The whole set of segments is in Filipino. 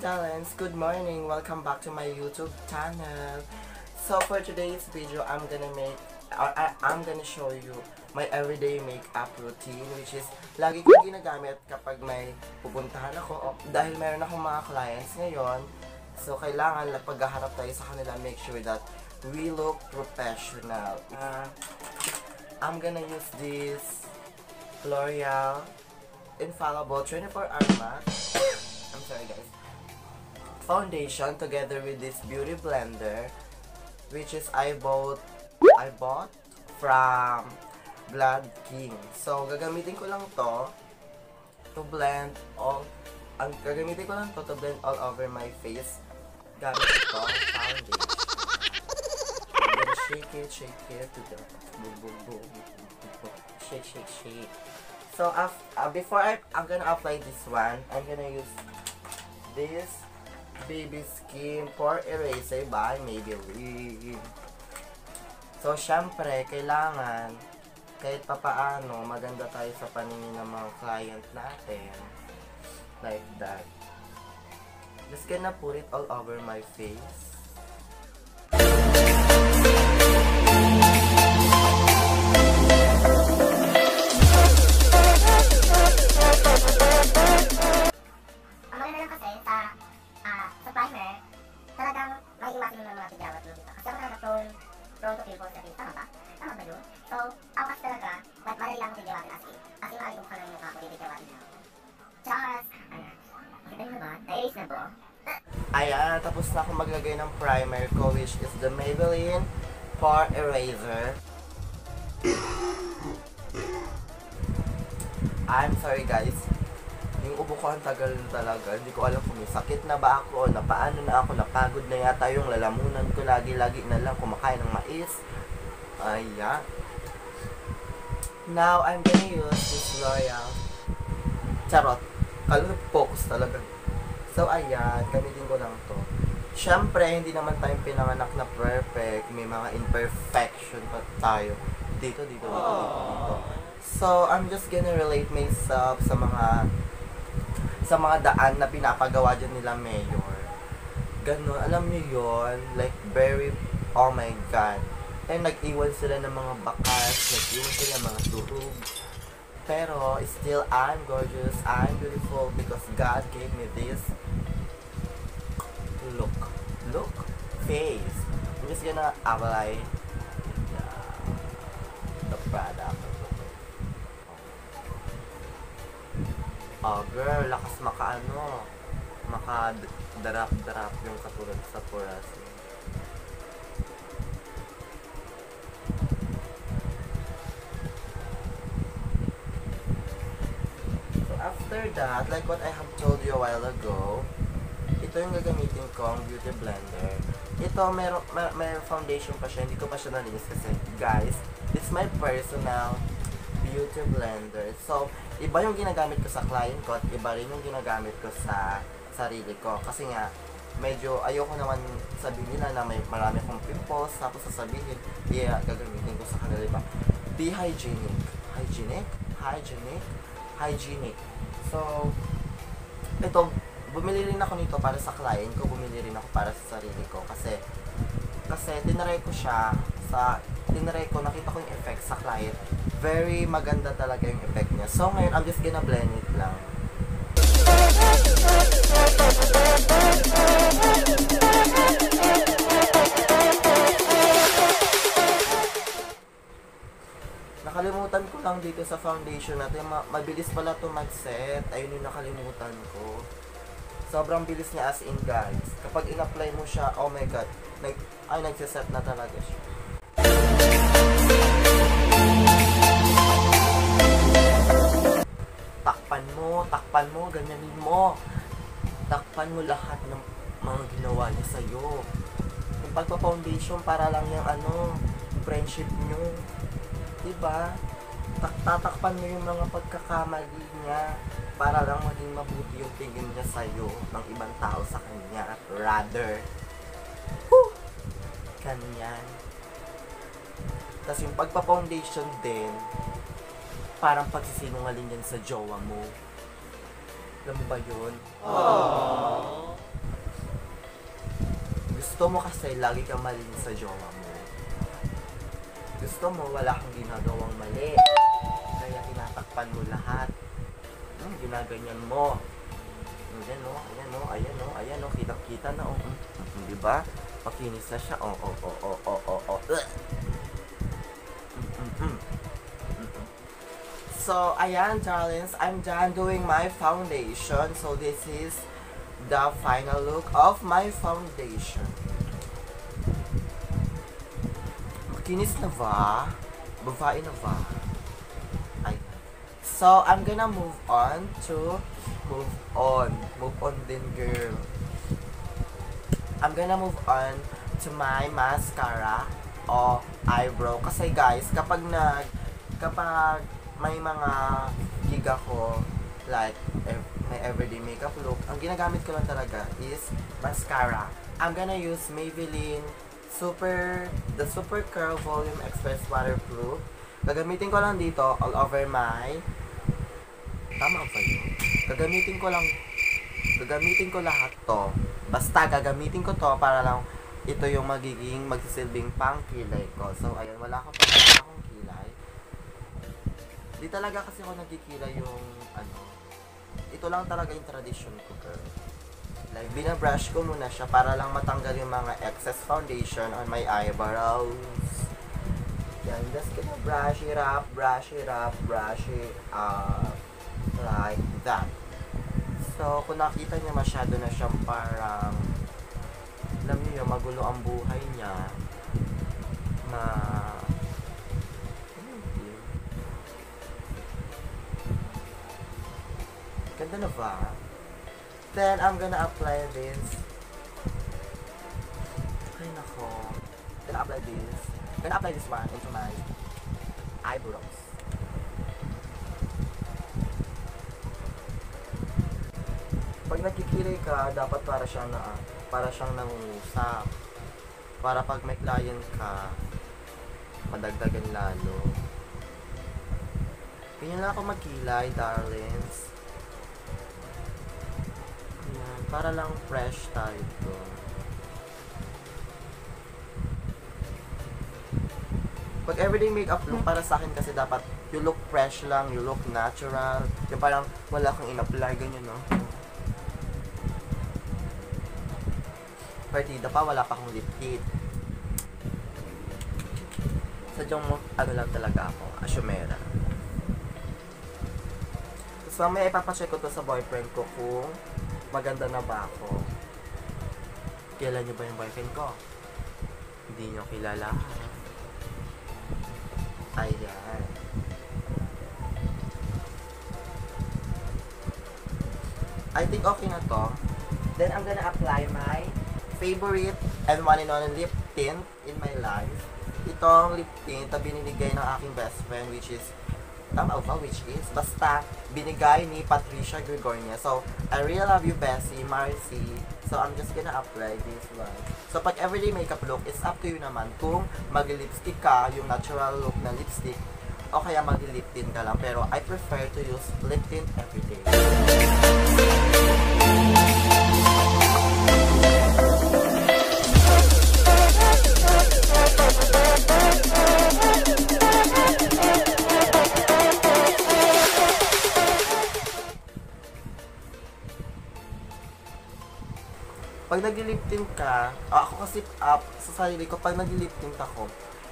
talents, good morning, welcome back to my YouTube channel. So for today's video, I'm gonna show you my everyday makeup routine, which is lagi kong ginagamit kapag may pupuntahan ako dahil meron akong mga clients ngayon. So kailangan paghaharap tayo sa kanila, make sure that we look professional. I'm gonna use this L'Oreal Infallible 24-hour matte. I'm sorry guys. Foundation together with this beauty blender, which is I bought from Blood King. So gagamitin ko lang to blend all over my face. Gamit ito foundation. I'm gonna shake it to the boom boom boom. Shake. So before I'm gonna apply this one, I'm gonna use this Baby Skin Pore Eraser by Maybelline. So syempre, kailangan kahit papaano maganda tayo sa paningin ng mga client natin. Like that. Just gonna put it all over my face. Prone to pimples na rin. Tama ba? Tama ba yun? So, ang kasi talaga, madali lang ako tigawatin as in makikita ka lang yung mukha ko, tigawatin na. Charles! Ayan. Kita nyo ba? Na-erase na bro. Ayan, tapos na ako maglagay ng primer ko, which is the Maybelline Pore Eraser. I'm sorry guys. Yung ubo ko ang tagal talaga. Hindi ko alam kung may sakit na ba ako o paano na ako. Napagod na yata yung lalamunan ko. Lagi na lang kumakain ng mais. Ayan. Now, I'm gonna use this L'Oreal. Charot. Kalunod focus talaga. So, ayan. Gamitin ko lang to. Siyempre, hindi naman tayong pinanganak na perfect. May mga imperfection pa tayo. Dito. So, I'm just gonna relate myself sa mga daan na pinapagawa dyan nila Mayor. Ganon, alam niyo yon, like very, oh my god. And nag-iwan sila ng mga bakas, nag-iwan sila ng mga durug. Pero still, I'm gorgeous, I'm beautiful because God gave me this look face. I'm just gonna apply the product. Oh girl, lakas maka-drop yung katulad sa poras. So after that, like what I have told you a while ago, ito yung gagamitin kong beauty blender. Ito, may foundation pa siya, hindi ko pa siya nalinis kasi guys, it's my personal beauty blender. So, iba yung ginagamit ko sa client ko at iba rin yung ginagamit ko sa sarili ko. Kasi nga, medyo ayoko naman sabihin nila na may marami akong pimples, tapos sasabihin, gagamitin ko sa kanila iba. Be hygienic. Hygienic. So, ito, bumili rin ako nito para sa client ko, bumili rin ako para sa sarili ko. Kasi tinry ko, nakita ko yung effect sa client. Very maganda talaga yung effect niya. So ngayon, I'm just gonna blend it lang. Nakalimutan ko lang dito sa foundation natin. Mabilis pala to mag-set. Ayun yung nakalimutan ko. Sobrang bilis niya as in guys. Kapag in-apply mo siya, oh my god. Nagsiset na talaga siya. Takpan mo, ganyanin mo. Takpan mo lahat ng mga ginawa niya sa'yo. Yung pagpa-foundation para lang yung friendship nyo. Diba? Tatakpan mo yung mga pagkakamali niya para lang maging mabuti yung tingin niya sa'yo ng ibang tao sa kanya. Rather, kanyan. Tapos yung pagpa-foundation din, parang pagsisinungaling yan sa jowa mo. Alam mo ba yun? Aww. Gusto mo kasi lagi kang malinis sa jowa mo. Gusto mo wala kang ginagawang mali. Kaya tinatakpan mo lahat. Ginaganyan mo. Ayan o, ayan o, ayan o, ayan o, kitang-kita na o. Diba? Pakinis na siya. So, ayan, darlings, I'm done doing my foundation. So, this is the final look of my foundation. Makinis na ba? Babae na ba? Ay. So, I'm gonna move on. Move on din, girl. I'm gonna move on to my mascara o eyebrow. Kasi guys, kapag may mga gig ako, like, may everyday makeup look, ang ginagamit ko lang talaga is mascara. I'm gonna use Maybelline the Super Curl Volume Express Waterproof. Gagamitin ko lang dito all over my... Tama ba yun? Gagamitin ko lahat to. Basta gagamitin ko to para lang ito yung magsisilbing pang kilay ko. So, ayan, wala akong kilay. Di talaga kasi ako nagkikilay yung ito lang talaga yung tradition ko, girl. Like, binabrush ko muna siya para lang matanggal yung mga excess foundation on my eyebrows. Yan, just gonna brush it up. Like that. So, kung nakita niya masyado na siyang parang, alam niyo yung magulo ang buhay niya, ganda na ba? Then, I'm gonna apply this. Ay, nako. Gonna apply this one into my eyebrows. Pag nagkikilay ka, dapat para siyang nangungusap. Para pag may client ka, madagdagan lalo. Ganyan lang ako magkilay, darlings. Ayan, para lang fresh tayo to. Pag everyday makeup look, para sa akin kasi dapat you look fresh lang, you look natural. Yung parang wala kang in-apply, ganyan, no? Partida pa, wala pa akong lip kit. Sadyang lang talaga ako, asyumera. Tapos mamaya ipapacheck ko to sa boyfriend ko kung maganda na ba ako. Kilala niyo ba yung boyfriend ko? Hindi niyo kilala. Ayan. I think okay na to. Then I'm gonna apply my favorite and one and only lip tint in my life. Itong lip tint na binigay ng aking best friend, which is basta binigay ni Patricia Gregoria. So, I really love you, Bessie, Marcy. So, I'm just gonna apply this one. So, pag everyday makeup look, it's up to you naman kung mag-lipstick ka, yung natural look na lipstick, o kaya mag-lip tint ka lang. Pero, I prefer to use lip tint everyday. Pag nag-lip tint ka, ako kasi sa sarili ko, pag nag-lip tint ako,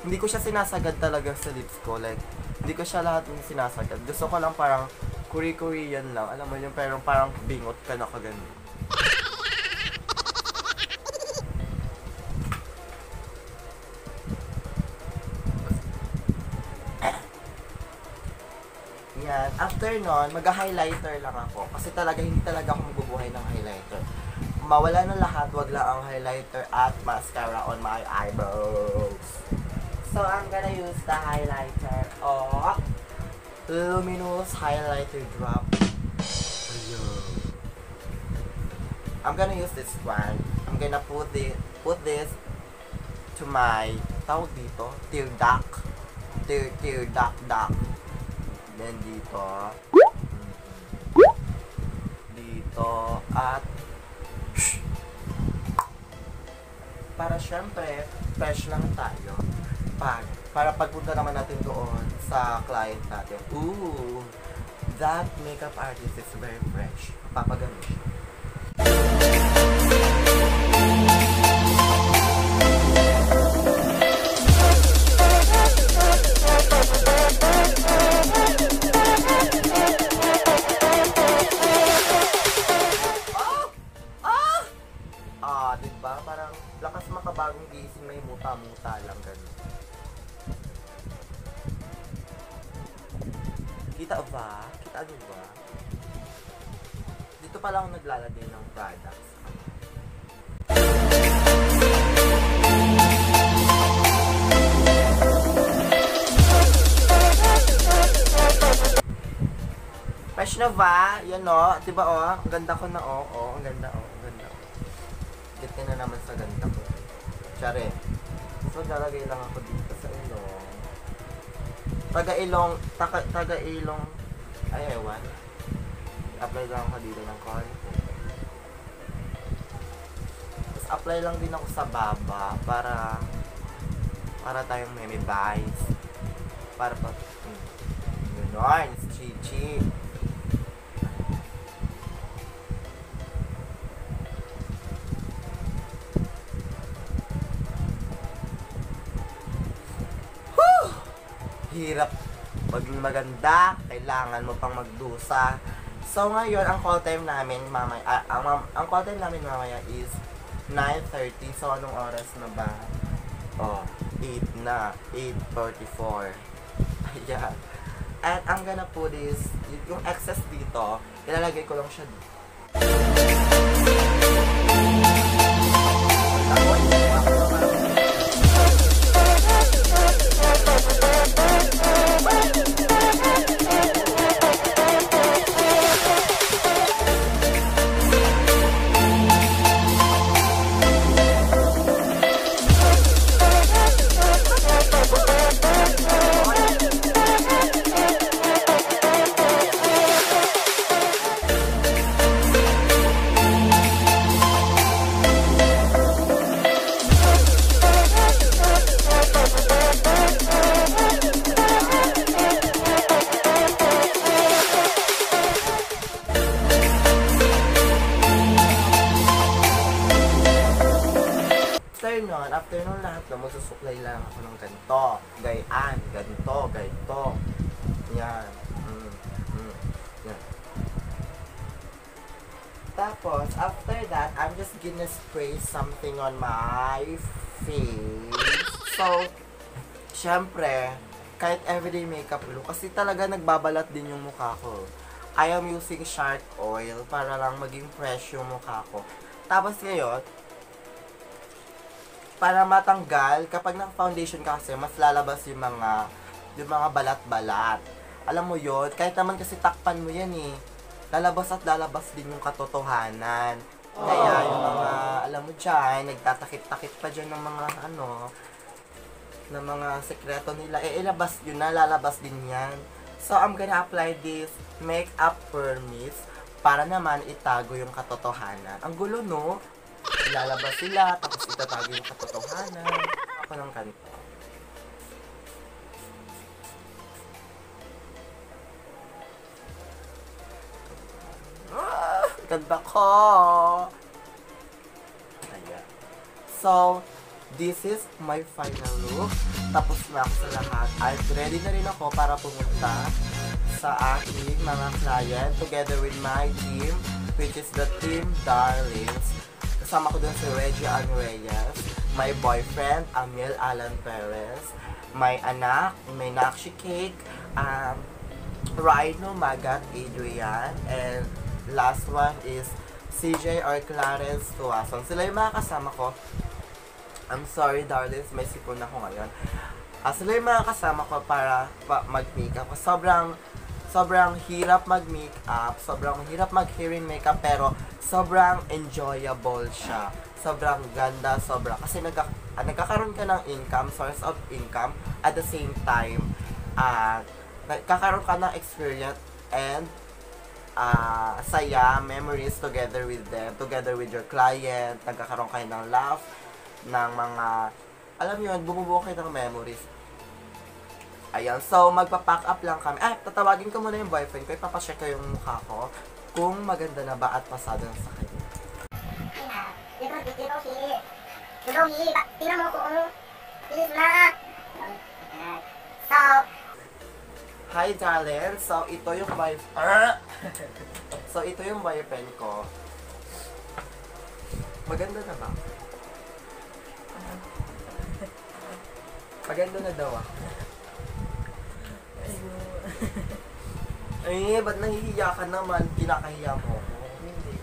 hindi ko siya sinasagad talaga sa lips ko. Like, hindi ko siya lahat yung sinasagad. Gusto ko lang parang kuri-kurian lang. Alam mo yung parang bingot ka na kaganda. Yan. After nun, mag-highlighter lang ako. Kasi hindi talaga ako magbubuhay ng highlighter. Mawala na lahat, wag lang ang highlighter at mascara on my eyebrows. So, I'm gonna use the highlighter of Luminous Highlighter Drop. I'm gonna use this one. I'm gonna put this to my, tawag dito, tear duct. Then dito. Dito. At para syempre, fresh lang tayo. Para pagpunta naman natin doon sa client natin, ooh, that makeup artist is very fresh. Papagano siya. Diba? Parang lakas makabagong gising, may muta-muta lang ganun. Kita ba? Kita nyo ba? Dito pala ako naglalagay ng products. Fresh na ba? Yan o. Diba o? Ang ganda ko na o. O, ang ganda o. Ang ganda o. Get na naman sa ganda ko. Tsare. So, lalagay lang ako dito sa ilong. Taga-ilong. Ay, ewan. Apply lang ako dito ng konti. Tapos, apply lang din ako sa baba para tayong may vibes. Para pa... Ganon. Chichi. Hirap maging maganda, kailangan mo pang magdusa. So ngayon, ang call time namin mamaya, ang call time namin mamaya is 9:30. So anong oras na ba? Oh, 8 na, 8:44. Ayan. And I'm gonna put this, yung excess dito, ilalagay ko lang siya dito. After nun lahat na magsusuklay lang ako ng ganito, gayaan, ganito. Yan. Yan. Tapos, after that, I'm just gonna spray something on my face. So, syempre, kahit everyday makeup look, kasi talaga nagbabalat din yung mukha ko. I am using shark oil para lang maging fresh yung mukha ko. Tapos ngayon, para matanggal, kapag naka-foundation ka kasi, mas lalabas yung mga balat-balat. Alam mo yon, kahit naman kasi takpan mo yan eh. Lalabas at lalabas din yung katotohanan. Kaya yung mga, alam mo dyan, nagtatakip-takip pa dyan ng mga ng mga sekreto nila. Ilabas yun na, lalabas din yan. So, I'm gonna apply this makeup permits para naman itago yung katotohanan. Ang gulo, no? Ilalabas sila, tapos itatago yung katotohanan. Ako ng kanto. Ganda ko! Ayan. So, this is my final look. Tapos na ako sa lahat. At ready na rin ako para pumunta sa aking mga client together with my team, which is the Team Darlings. Kasama ko dun si Reggie Ann Reyes, my boyfriend, Amiel Alan Perez, my anak, may Nakshi Cake, Rhino Magat Adrian, and last one is CJ or Clarence Tuason. Sila yung mga kasama ko. I'm sorry, darlings, may sipon ako ngayon. Sila yung mga kasama ko para mag-makeup. Sobrang hirap mag-makeup, sobrang hirap mag-hearing makeup, pero sobrang enjoyable siya. Sobrang ganda, kasi nagkakaroon ka ng income, source of income, at the same time, nagkakaroon ka ng experience and saya, memories together with them, together with your client, nagkakaroon kayo ng laugh, ng mga, alam niyo yun, bumubuo kayo ng memories. Ayan, so magpa-pack up lang kami. Tatawagin ko muna yung boyfriend ko, ipapacheck ko yung mukha ko kung maganda na ba at pasado na sa kanya. Tingnan mo kung bilis na. So, Hi darling, so ito yung so ito yung boyfriend ko. Maganda na ba? Maganda na daw ah. Eh, ba't nahihiya ka naman? Kinakahiya mo ako. Hindi.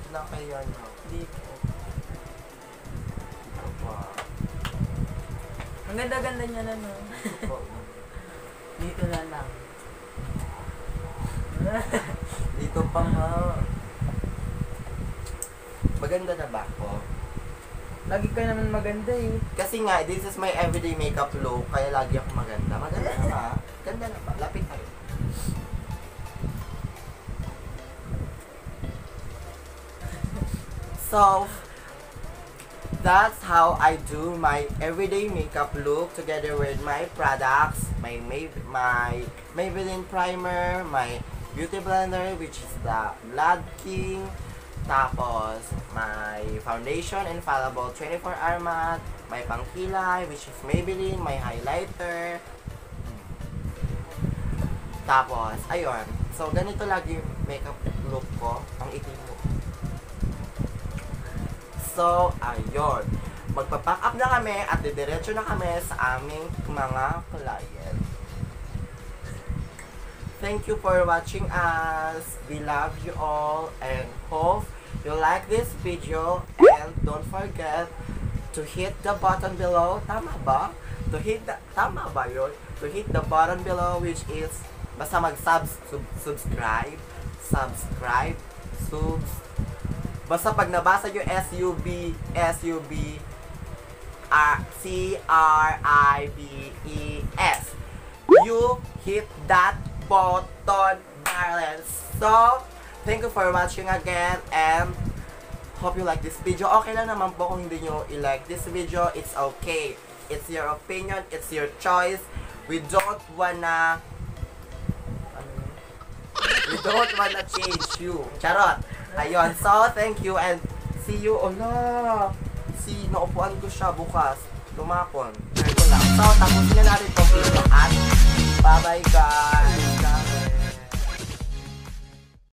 Kinakahiya niyo. Hindi po. Ito pa. Ang ganda-ganda niya na, no? Ito pa. Dito na lang. Dito pa nga. Maganda na ba ako? Lagi ka naman maganda eh. Kasi nga, this is my everyday makeup look, kaya lagi ako maganda. Maganda na ba? Ganda na ba? Lapit tayo. So, that's how I do my everyday makeup look together with my products, my Maybelline primer, my beauty blender which is the Blood King, tapos my foundation Infallible 24-hour matte, my pangkilay which is Maybelline, my highlighter. Tapos, ayun. So, ganito lagi yung makeup look ko. Ang itim mo. So, ayun. Magpa-pack up na kami at didiretso na kami sa aming mga client. Thank you for watching us. We love you all and hope you like this video. And don't forget to hit the button below. Tama ba? Tama ba yun? To hit the button below which is basta subscribe. Basta pag nabasa yung SUBSCRIBES, you hit that button, darling. So, thank you for watching again and hope you like this video. Okay lang naman po kung hindi nyo i-like this video. It's okay. It's your opinion. It's your choice. We don't wanna change you. Charot. Ayun. So, thank you and see you. Naupuan ko siya bukas. Lumapon. Ito lang. So, tapusin na natin ito.